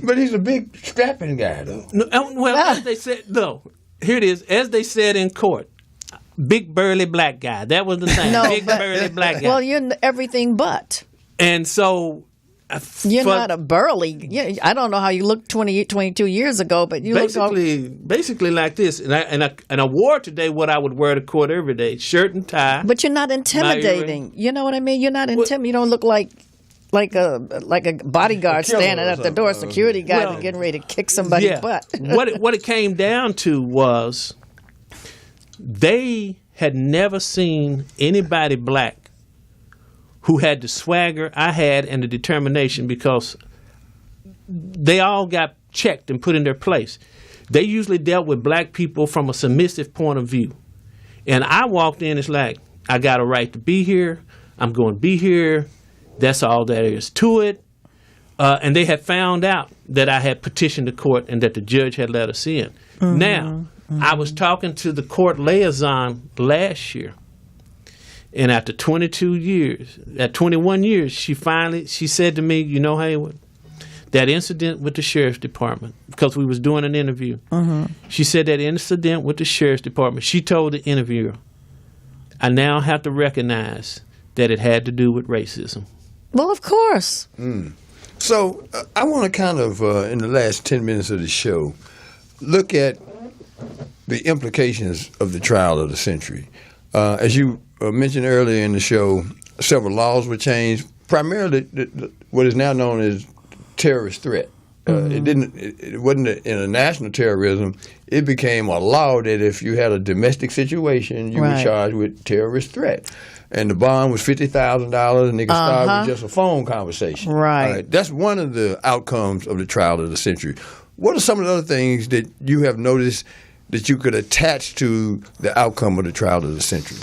But he's a big strapping guy, though. As they said, no, here it is. As they said in court, big burly black guy. That was the thing. Big burly black guy. Well, you're everything but. And so You're not a burly. Yeah, I don't know how you looked 22 years ago, but you basically like this. And I wore today what I would wear to court every day: shirt and tie. But you're not intimidating. You know what I mean? You're not intimidating. You don't look like a bodyguard standing at the door, security guy getting ready to kick somebody's butt. What it came down to was they had never seen anybody black who had the swagger I had and the determination, because they all got checked and put in their place. They usually dealt with black people from a submissive point of view. And I walked in, it's like, I got a right to be here. I'm going to be here. That's all there is to it. And they had found out that I had petitioned the court and that the judge had let us in. Now, I was talking to the court liaison last year. And after 21 years, she said to me, you know, Haywood, that incident with the sheriff's department, because we was doing an interview, she said that incident with the sheriff's department, she told the interviewer, I now have to recognize that it had to do with racism. Well, of course. So I want to kind of, in the last 10 minutes of the show, look at the implications of the trial of the century. As you mentioned earlier in the show, several laws were changed, primarily what is now known as terrorist threat. It wasn't international terrorism. It became a law that if you had a domestic situation, you were charged with terrorist threat. And the bond was $50,000, and they could start with just a phone conversation. Right. That's one of the outcomes of the trial of the century. What are some of the other things that you have noticed that you could attach to the outcome of the trial of the century?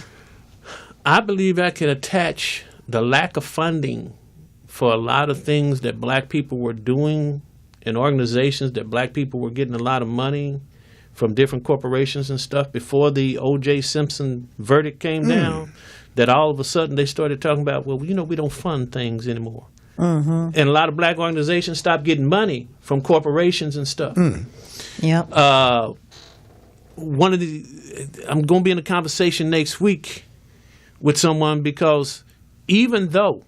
I believe I could attach the lack of funding for a lot of things that black people were doing in organizations, that black people were getting a lot of money from different corporations and stuff before the O.J. Simpson verdict came down, that all of a sudden they started talking about, well, you know, we don't fund things anymore. And a lot of black organizations stopped getting money from corporations and stuff. Yep. I'm going to be in a conversation next week with someone, because even though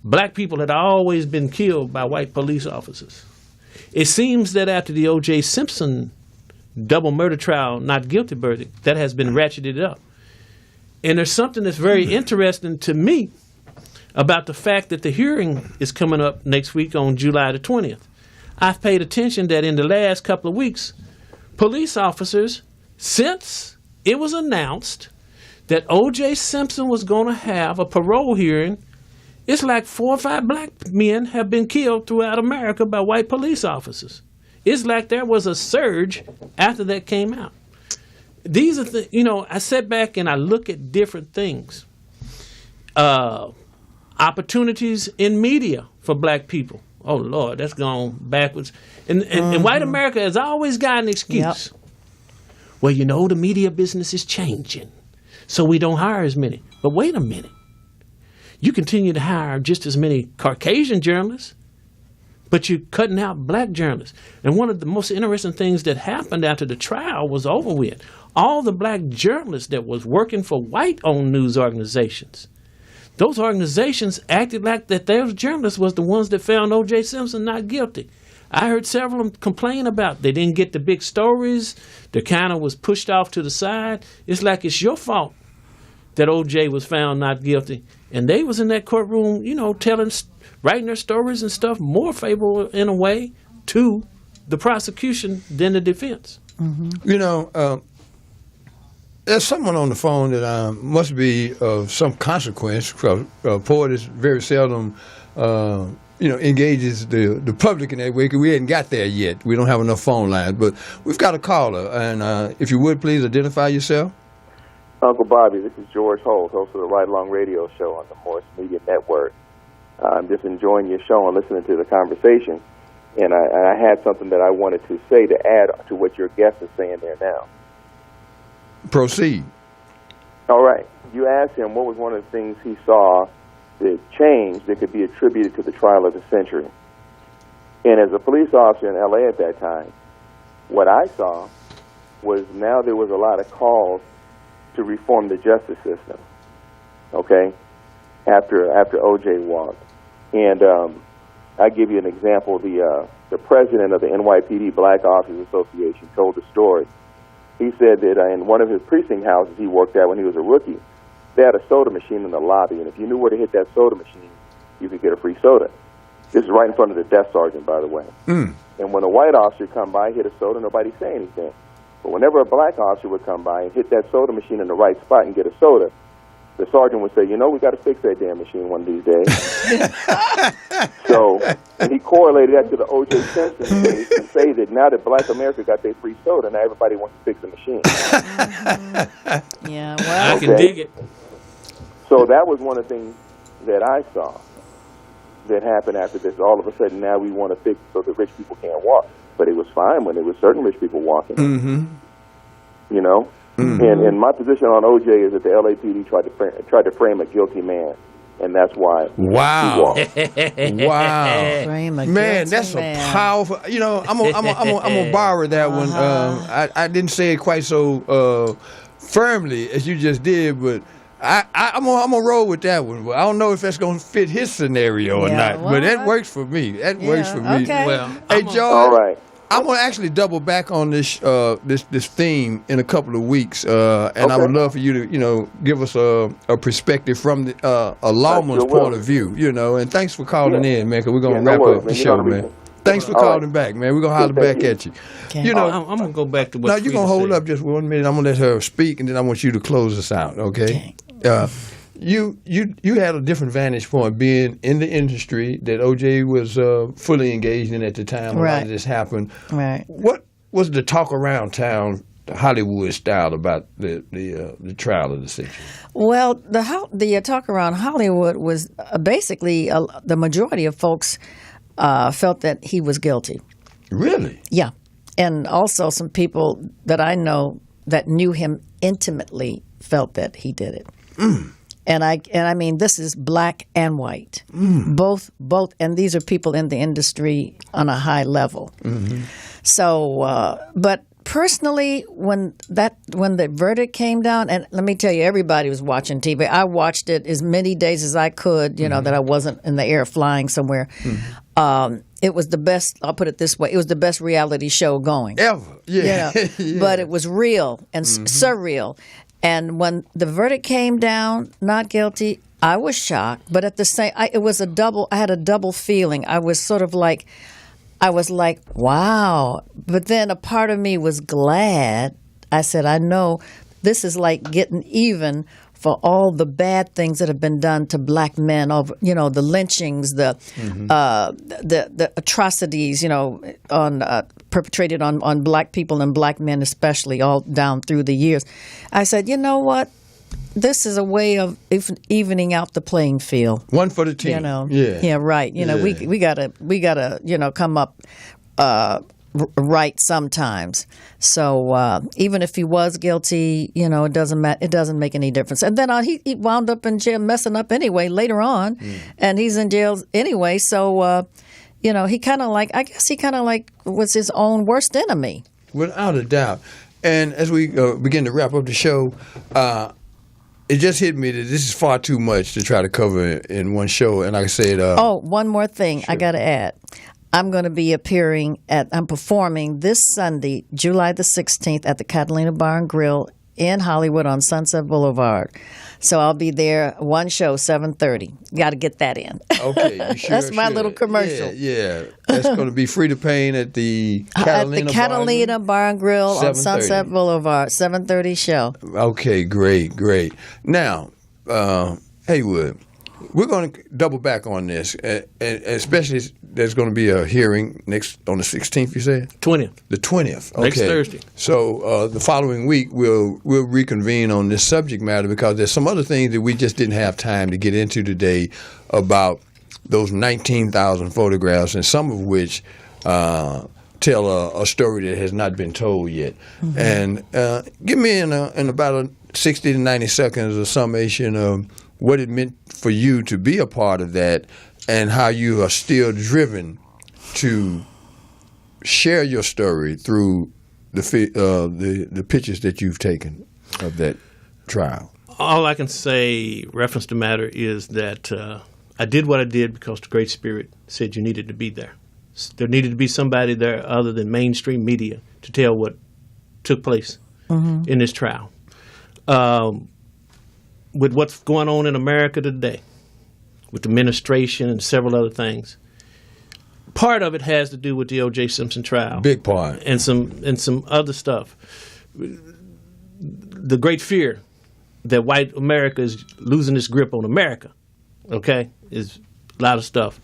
black people had always been killed by white police officers, it seems that after the O.J. Simpson double murder trial, not guilty verdict, that has been ratcheted up. And there's something that's very interesting to me about the fact that the hearing is coming up next week on July the 20th. I've paid attention that in the last couple of weeks, police officers, since it was announced that O.J. Simpson was going to have a parole hearing, it's like 4 or 5 black men have been killed throughout America by white police officers. It's like there was a surge after that came out. These are I sit back and I look at different things. Opportunities in media for black people. Oh, Lord, that's gone backwards. And white America has always got an excuse. Yep. Well, you know, the media business is changing, so we don't hire as many. But wait a minute. You continue to hire just as many Caucasian journalists, but you're cutting out black journalists. And one of the most interesting things that happened after the trial was over with, all the black journalists that was working for white-owned news organizations, those organizations acted like that those journalists was the ones that found O.J. Simpson not guilty. I heard several of them complain about they didn't get the big stories. They kind of was pushed off to the side. It's like it's your fault that O.J. was found not guilty. And they was in that courtroom, you know, writing their stories and stuff more favorable in a way to the prosecution than the defense. You know, there's someone on the phone that must be of some consequence, because Poet is very seldom, engages the public in that way, because we hadn't got there yet. We don't have enough phone lines, but we've got a caller. And if you would, please identify yourself. Uncle Bobby, this is George Holt, host of the Right Along Radio Show on the Morris Media Network. I'm just enjoying your show and listening to the conversation. And I had something that I wanted to say to add to what your guest is saying there now. Proceed. All right. You asked him what was one of the things he saw that changed that could be attributed to the trial of the century. And as a police officer in L.A. at that time, what I saw was now there was a lot of calls to reform the justice system, okay, after O.J. walked. And I give you an example. The president of the NYPD Black Officers Association told the story. He said that in one of his precinct houses he worked at when he was a rookie, they had a soda machine in the lobby, and if you knew where to hit that soda machine, you could get a free soda. This is right in front of the desk sergeant, by the way. And when a white officer come by, hit a soda, nobody say anything. But whenever a black officer would come by and hit that soda machine in the right spot and get a soda, the sergeant would say, you know, we got to fix that damn machine one of these days. So he correlated that to the O.J. Simpson case and say that now that black America got their free soda, now everybody wants to fix the machine. Yeah, well, I can dig it. So that was one of the things that I saw that happened after this. All of a sudden, now we want to fix it so that rich people can't walk. But it was fine when there were certain rich people walking. You know? And my position on O.J. is that the LAPD tried to frame a guilty man. And that's why he walked. Wow. Frame a Man, guilty that's man. a powerful. You know, I'm gonna borrow that one. I didn't say it quite so firmly as you just did, but I'm gonna roll with that one. But I don't know if that's gonna fit his scenario or not. well, But that works for me. That works for me. okay. Well, Hey, I'm George. All right. I'm gonna actually double back on this this theme in a couple of weeks, and I would love for you to give us a perspective from a lawman's point of view, And thanks for calling in, man. Because we're gonna wrap up the show, man. Thanks for calling back, man. We're gonna holler back at you. Okay. I'm gonna go back to what. Now you're gonna Freda hold said. up just 1 minute. I'm gonna let her speak, and then I want you to close us out. Okay. You had a different vantage point being in the industry that OJ was fully engaged in at the time. A lot of this happened. Right. What was the talk around town, Hollywood style, about the trial of the century? Well, the talk around Hollywood was basically the majority of folks felt that he was guilty. Really? Yeah. And also some people that I know that knew him intimately felt that he did it. And I mean, this is black and white, both, and these are people in the industry on a high level. So, but personally, when the verdict came down, and let me tell you, everybody was watching TV. I watched it as many days as I could, that I wasn't in the air flying somewhere. It was the best. I'll put it this way: it was the best reality show going ever. Yeah. But it was real and surreal. And when the verdict came down, not guilty, I was shocked. But at the same, it was a double. I had a double feeling. I was sort of like, wow. But then a part of me was glad. I said, I know this is like getting even for all the bad things that have been done to black men, over the lynchings, the atrocities, perpetrated on black people and black men especially, all down through the years. I said, you know what? This is a way of evening out the playing field. One for the team. Yeah, right. We gotta come up right sometimes. So even if he was guilty, it doesn't matter. It doesn't make any difference. And then he wound up in jail messing up anyway later on, and he's in jail anyway. So he kind of was his own worst enemy. Without a doubt. And as we begin to wrap up the show, it just hit me that this is far too much to try to cover in one show. And like I said, one more thing I got to add. I'm going to be I'm performing this Sunday, July the 16th at the Catalina Bar and Grill in Hollywood on Sunset Boulevard. So I'll be there, one show, 7:30. Got to get that in. Okay, you sure? That's my little commercial. Yeah. That's going to be Freda Payne at the Catalina Bar and Grill on Sunset Boulevard, 7:30 show. Okay, great. Now, Haywood, we're going to double back on this, and especially there's going to be a hearing next on the 16th. You said 20th. The 20th. Okay. Next Thursday. So the following week we'll reconvene on this subject matter because there's some other things that we just didn't have time to get into today about those 19,000 photographs, and some of which tell a story that has not been told yet. And give me in about 60 to 90 seconds a summation of what it meant for you to be a part of that and how you are still driven to share your story through the pictures that you've taken of that trial. All I can say, reference to matter, is that I did what I did because the Great Spirit said you needed to be there. There needed to be somebody there other than mainstream media to tell what took place in this trial. With what's going on in America today, with the administration and several other things, part of it has to do with the O.J. Simpson trial. Big part. And some other stuff. The great fear that white America is losing its grip on America, okay, is a lot of stuff.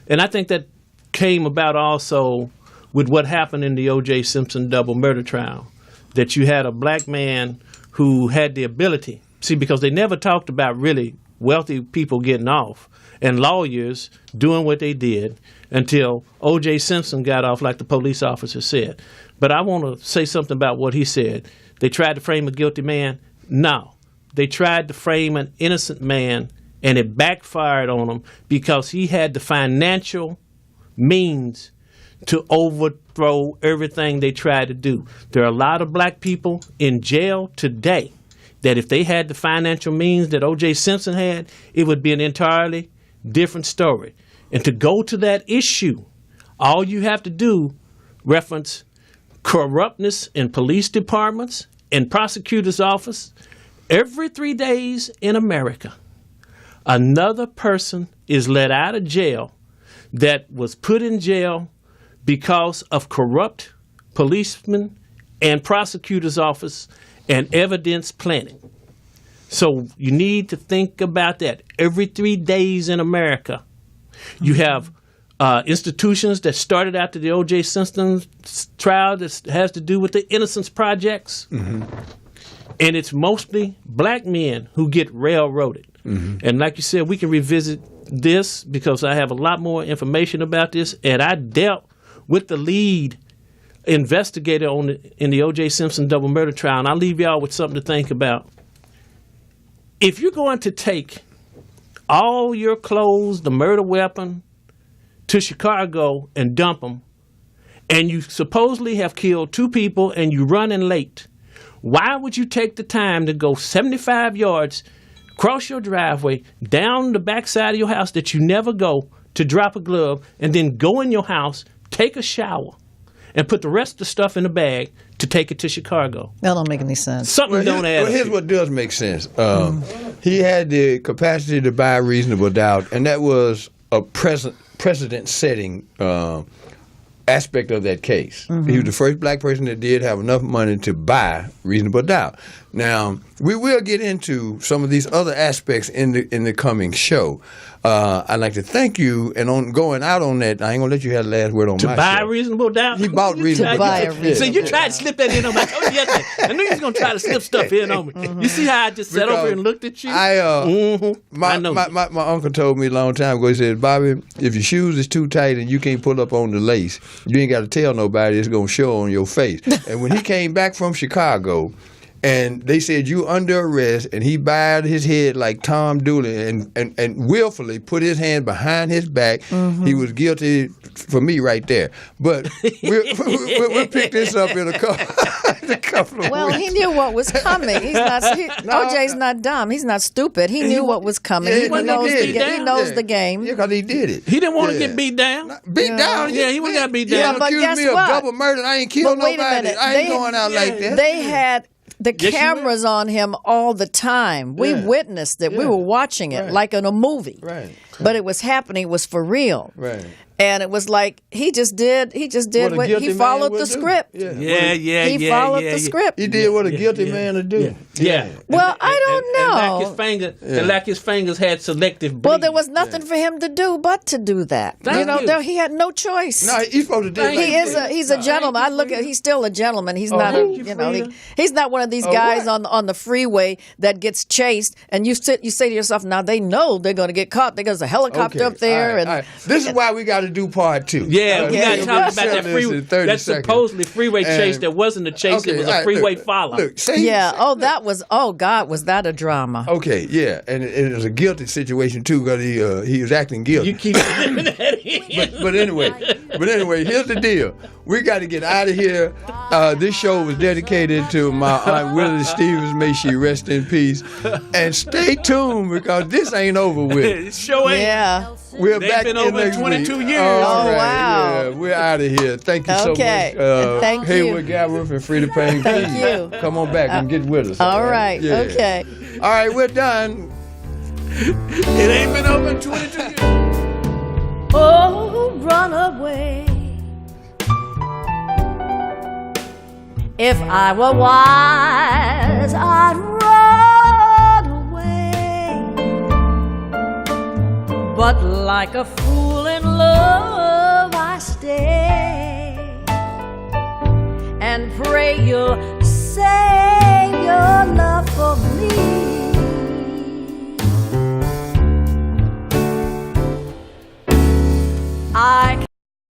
And I think that came about also with what happened in the O.J. Simpson double murder trial, that you had a black man who had the ability, see, because they never talked about really wealthy people getting off and lawyers doing what they did until O.J. Simpson got off, like the police officer said. But I want to say something about what he said. They tried to frame a guilty man. No. They tried to frame an innocent man, and it backfired on him because he had the financial means to overthrow everything they tried to do. There are a lot of black people in jail today that if they had the financial means that O.J. Simpson had, it would be an entirely different story. And to go to that issue, all you have to do reference corruptness in police departments and prosecutor's office. Every 3 days in America, another person is let out of jail that was put in jail because of corrupt policemen and prosecutor's office and evidence planning. So you need to think about that. Every 3 days in America, you have institutions that started after the O.J. Simpson trial that has to do with the Innocence Projects. And it's mostly black men who get railroaded. And like you said, we can revisit this because I have a lot more information about this. And I dealt with the lead investigator in the O.J. Simpson double murder trial. And I'll leave y'all with something to think about. If you're going to take all your clothes, the murder weapon, to Chicago and dump them, and you supposedly have killed 2 people and you running late, why would you take the time to go 75 yards, cross your driveway, down the backside of your house that you never go to drop a glove, and then go in your house, take a shower, and put the rest of the stuff in a bag to take it to Chicago? That don't make any sense. Something don't add up. Here's what does make sense. He had the capacity to buy reasonable doubt, and that was a precedent-setting aspect of that case. He was the first black person that did have enough money to buy reasonable doubt. Now, we will get into some of these other aspects in the coming show. I'd like to thank you, and on going out on that, I ain't gonna let you have the last word on my show. To buy reasonable doubt? He bought reasonable doubt. So you tried to slip that in on me. I told you yesterday. I knew you was going to try to slip stuff in on me. You see how I just sat over and looked at you? My uncle told me a long time ago, he said, Bobby, if your shoes is too tight and you can't pull up on the lace, you ain't got to tell nobody, it's going to show on your face. And when he came back from Chicago, and they said, you under arrest, and he bowed his head like Tom Dooley and willfully put his hand behind his back. He was guilty for me right there. But we'll pick this up in a couple of Well, weeks. he knew what was coming. OJ's not dumb. He's not stupid. He knew what was coming. He knows the game. Yeah, because he did it. He didn't want to get beat down. Beat down? Yeah, he wouldn't got beat down. He but accused guess me what? of double murder. I ain't killed But wait a nobody. minute. I ain't going out like that. They had the Yes, you cameras on him all the time. We witnessed it. We were watching it like in a movie. Right. But it was happening. It was for real. Right. And it was like he just did what guilty he man followed would the do. script. He followed the script. He did what a guilty man would do. Yeah. Well, I don't know. And like his fingers had selective bleed. Well, there was nothing for him to do but to do that. Thank you. He had no choice. No, he's supposed to do it. He's a gentleman. He's still a gentleman. He's not he's not one of these guys on the freeway that gets chased and you say to yourself, now they know they're going to get caught. There's a helicopter up there. All right. This is why we got to do part 2. Yeah, we got to talk about that freeway. That supposedly freeway chase that wasn't a chase. It was a freeway follow. Look, God, was that a drama? Okay, yeah, and it was a guilty situation too because he was acting guilty. You keep that in. But anyway, But anyway, here's the deal. We got to get out of here. This show was dedicated to my Aunt Willie Stevens. May she rest in peace. And stay tuned because this ain't over with. Show ain't. Yeah. We're They've back been in over next 22 week. years. All Oh, right, wow. Yeah, we're out of here. Thank you so Okay. much. Thank you. Haywood Galbreath and Freda Payne. Thank Please you. come on back and get with us. All right. Yeah. Okay. All right, we're done. It ain't been over 22 years. Oh, run away. If I were wise, I'd run away. But like a fool in love,